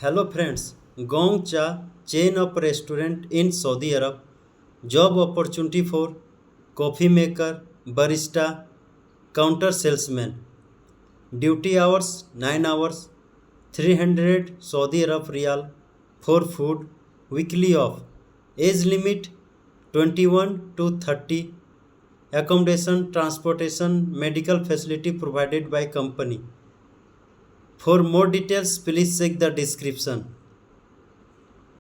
Hello friends, Gong Cha, chain of restaurant in Saudi Arab, job opportunity for coffee maker, barista, counter salesman. Duty hours 9 hours, 300 Saudi Arab Riyal for food, weekly off. Age limit 21 to 30. Accommodation, transportation, medical facility provided by company. For more details, please check the description.